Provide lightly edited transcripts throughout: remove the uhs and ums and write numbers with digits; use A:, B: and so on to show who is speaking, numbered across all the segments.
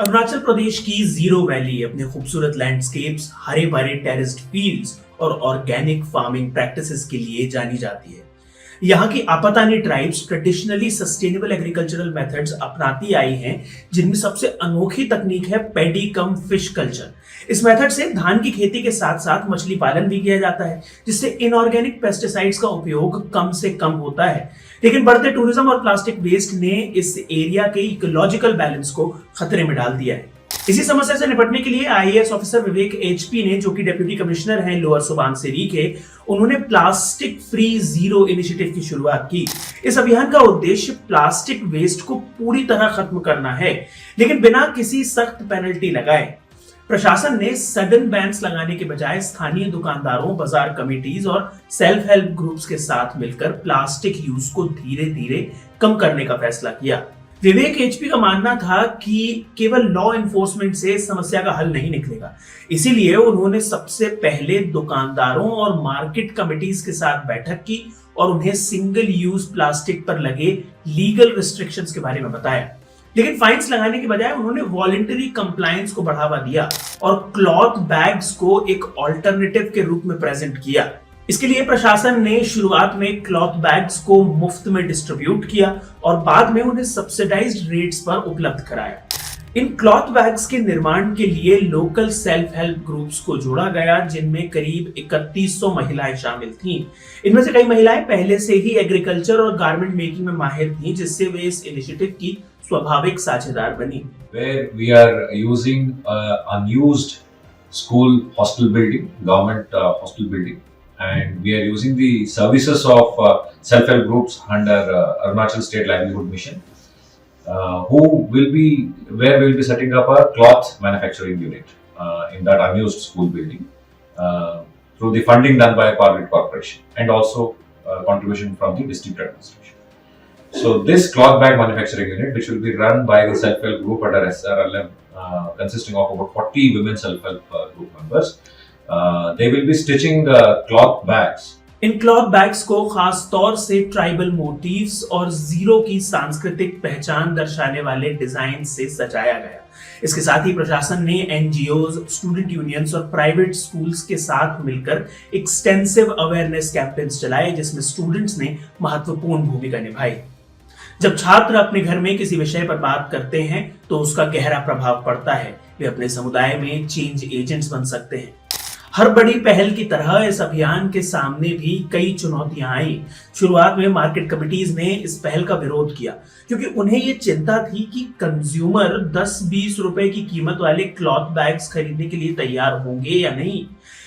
A: अरुणाचल प्रदेश की zero valley अपने खूबसूरत लैंडस्केप्स, हरे भरे टेरेस्ड फील्ड्स और ऑर्गेनिक फार्मिंग प्रैक्टिसेस के लिए जानी जाती है। यहाँ की Apatani tribes traditionally sustainable agricultural methods अपनाती आई हैं, जिनमें सबसे अनोखी तकनीक है पैडी कम फिश कल्चर। इस मेथड से धान की खेती के साथ साथ मछली पालन भी किया जाता है, जिससे इनऑर्गेनिक पेस्टिसाइड्स का उपयोग कम से कम होता है। लेकिन बढ़ते टूरिज्म और प्लास्टिक वेस्ट ने इस एरिया के इकोलॉजिकल बैलेंस को खतरे में डाल दिया है। इसी समस्या से निपटने के लिए आईएएस ऑफिसर विवेक एचपी ने, जो कि डेप्यूटी कमिश्नर हैं लोअर सुबानसिरी के, उन्होंने प्लास्टिक फ्री जीरो इनिशिएटिव की शुरुआत की। इस अभियान का उद्देश्य प्लास्टिक वेस्ट को पूरी तरह खत्म करना है, लेकिन बिना किसी सख्त पेनल्टी लगाए। प्रशासन ने सडन बैन्स लगाने के बजाय स्थानीय दुकानदारों, बाजार कमेटीज और सेल्फ हेल्प ग्रुप्स के साथ मिलकर प्लास्टिक यूज को धीरे धीरे कम करने का फैसला किया। विवेक एचपी का मानना था कि केवल लॉ एनफोर्समेंट से समस्या का हल नहीं निकलेगा। इसीलिए उन्होंने सबसे पहले दुकानदारों और मार्केट कमेटीज के साथ बैठक की और उन्हें सिंगल यूज प्लास्टिक पर लगे लीगल रिस्ट्रिक्शंस के बारे में बताया। लेकिन फाइन्स लगाने के बजाय उन्होंने वॉलंटरी कंप्लायंस को बढ़ावा दिया और क्लॉथ बैग्स को एक ऑल्टरनेटिव के रूप में प्रेजेंट किया। इसके लिए प्रशासन ने शुरुआत में क्लॉथ बैग्स को मुफ्त में डिस्ट्रीब्यूट किया और बाद में उन्हें सब्सिडाइज्ड रेट्स पर उपलब्ध कराया। इन क्लॉथ बैग्स के निर्माण के लिए लोकल सेल्फ हेल्प ग्रुप्स को जोड़ा गया, जिनमें करीब 3100 महिलाएं शामिल थीं। इनमें से कई महिलाएं पहले से ही एग्रीकल्चर और गारमेंट मेकिंग में माहिर थीं, जिससे वे इस इनिशिएटिव की स्वाभाविक साझेदार बनी।
B: Where we are using unused school hostel building, government hostel building, and we are using the services of self-help groups under Arunachal State Livelihood Mission, where we will be setting up a cloth manufacturing unit in that unused school building through the funding done by Power Grid Corporation and also contribution from the district administration. So this cloth bag manufacturing unit, which will be run by the self-help group under SRLM, consisting of about 40 women self-help group members, they will be stitching cloth bags.
A: In cloth bags को खास तौर से tribal motives और zero की सांस्कृतिक पहचान दर्शाने वाले डिजाइन से सजाया गया। इसके साथ ही प्रशासन ने एनजीओज, स्टूडेंट यूनियंस और प्राइवेट स्कूल्स के साथ मिलकर एक्सटेंसिव अवेयरनेस कैंपेन्स चलाए, जिसमें स्टूडेंट्स ने महत्वपूर्ण भूमिका निभाई। जब छात्र अपने घर में किसी विषय पर बात करते हैं तो उसका गहरा प्रभाव पड़ता है। वे अपने समुदाय में चेंज एजेंट्स बन सकते हैं। हर बड़ी पहल की तरह इस अभियान के सामने भी कई चुनौतियां आई। शुरुआत में मार्केट कमिटीज ने इस पहल का विरोध किया, क्योंकि उन्हें ये चिंता थी कि कंज्यूमर 10-20 रुपए की कीमत वाले क्लॉथ बैग्स खरीदने के लिए तैयार होंगे या नहीं।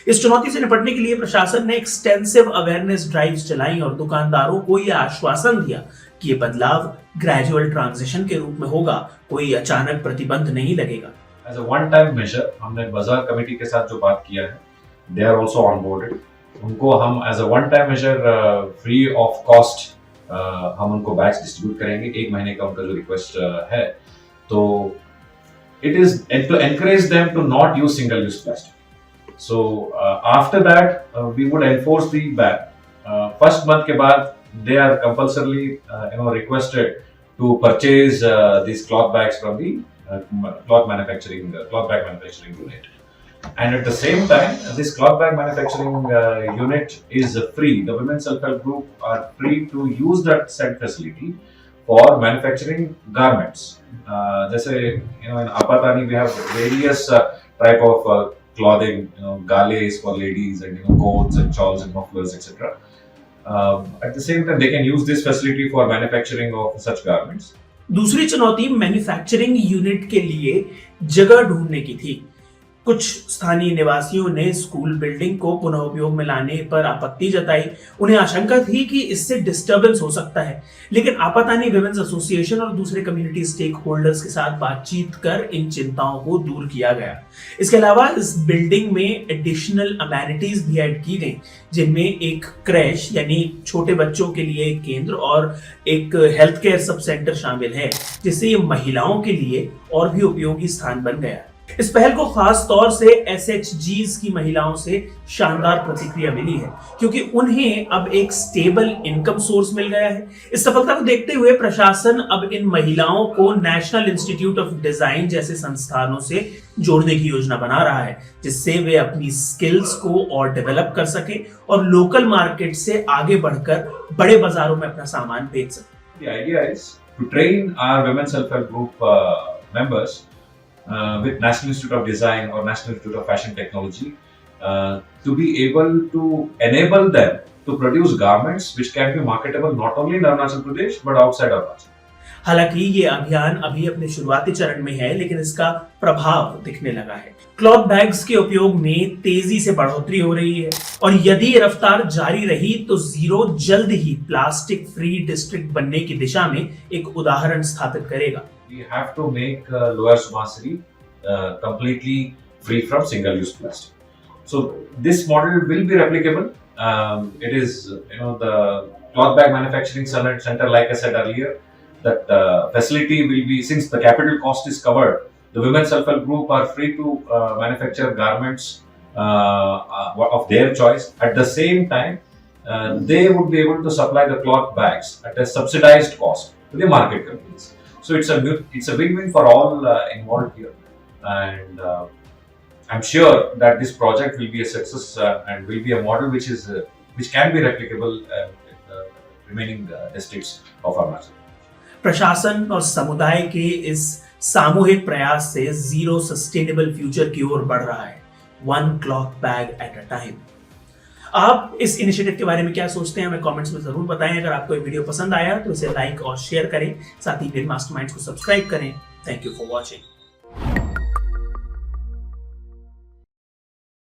A: इस चुनौती से निपटने के लिए प्रशासन ने एक्सटेंसिव अवेयरनेस ड्राइव्स चलाई और दुकानदारों को यह आश्वासन दिया कि ये बदलाव ग्रेजुअल ट्रांजिशन के रूप में होगा, कोई अचानक प्रतिबंध नहीं लगेगा।
B: As a one-time measure, हमने बाजार कमेटी के साथ जो बात किया है, they are also onboarded. उनको हम as a one-time measure free of cost हम उनको बैग्स डिस्ट्रीब्यूट करेंगे। 1 महीने का उनका जो रिक्वेस्ट है, तो it is to encourage them to not use single-use plastic. So after that we would enforce the ban. First month के बाद they are compulsorily requested to purchase these cloth bags from the cloth bag manufacturing unit. And at the same time, this cloth bag manufacturing unit is free. The women self-help group are free to use that said facility for manufacturing garments. जैसे in Apatani we have various type of clothing, gales for ladies and coats and shawls and mufflers, etc. At the same time, they can use this facility for manufacturing of such garments.
A: दूसरी चुनौती manufacturing unit के लिए जगह ढूंढने की थी। कुछ स्थानीय निवासियों ने स्कूल बिल्डिंग को पुनः उपयोग में लाने पर आपत्ति जताई। उन्हें आशंका थी कि इससे डिस्टर्बेंस हो सकता है, लेकिन आपातानी विमेंस एसोसिएशन और दूसरे कम्युनिटी स्टेक होल्डर्स के साथ बातचीत कर इन चिंताओं को दूर किया गया। इसके अलावा इस बिल्डिंग में एडिशनल अमेनिटीज भी ऐड की गई, जिनमें एक क्रैश यानी छोटे बच्चों के लिए एक केंद्र और एक हेल्थ केयर सब सेंटर शामिल है, जिससे ये महिलाओं के लिए और भी उपयोगी स्थान बन गया। इस पहल को खास तौर से SHGs की महिलाओं से शानदार प्रतिक्रिया मिली है, क्योंकि उन्हें अब एक स्टेबल इनकम सोर्स मिल गया है। इस सफलता को देखते हुए प्रशासन अब इन महिलाओं को नेशनल इंस्टीट्यूट ऑफ डिजाइन जैसे संस्थानों से जोड़ने की योजना बना रहा है, जिससे वे अपनी स्किल्स को और डेवलप कर सके और लोकल मार्केट से आगे बढ़कर बड़े बाजारों में अपना सामान बेच सके।
B: The idea is to train our women self-help group members with National Institute of Design or National Institute of Fashion Technology to be able to enable them to produce garments which can be marketable not only in Arunachal Pradesh but outside Arunachal.
A: हालांकि ये अभियान अभी अपने शुरुआती चरण में है, लेकिन इसका प्रभाव दिखने लगा है। क्लॉथ बैग्स के उपयोग में तेजी से बढ़ोतरी हो रही है और यदि ये रफ्तार जारी रही तो जीरो जल्द ही प्लास्टिक फ्री डिस्ट्रिक्ट बनने की दिशा में एक उदाहरण स्थापित करेगा।
B: We have to make Lower Subansiri completely free from single-use plastic. So this model will be replicable. It is, the cloth bag manufacturing center, like I said earlier, that facility will be, since the capital cost is covered, the women self-help group are free to manufacture garments of their choice. At the same time, they would be able to supply the cloth bags at a subsidized cost to the market companies. So it's a win-win for all involved here, and I'm sure that this project will be a success and will be a model which can be replicable in the remaining districts of Arunachal.
A: प्रशासन और समुदाय के इस सामूहिक प्रयास से zero sustainable future की ओर बढ़ रहा है, one cloth bag at a time. आप इस इनिशिएटिव के बारे में क्या सोचते हैं, हमें कमेंट्स में जरूर बताएं। अगर आपको ये वीडियो पसंद आया तो इसे लाइक और शेयर करें, साथ ही इंडियन मास्टरमाइंड्स को सब्सक्राइब करें। Thank you for watching.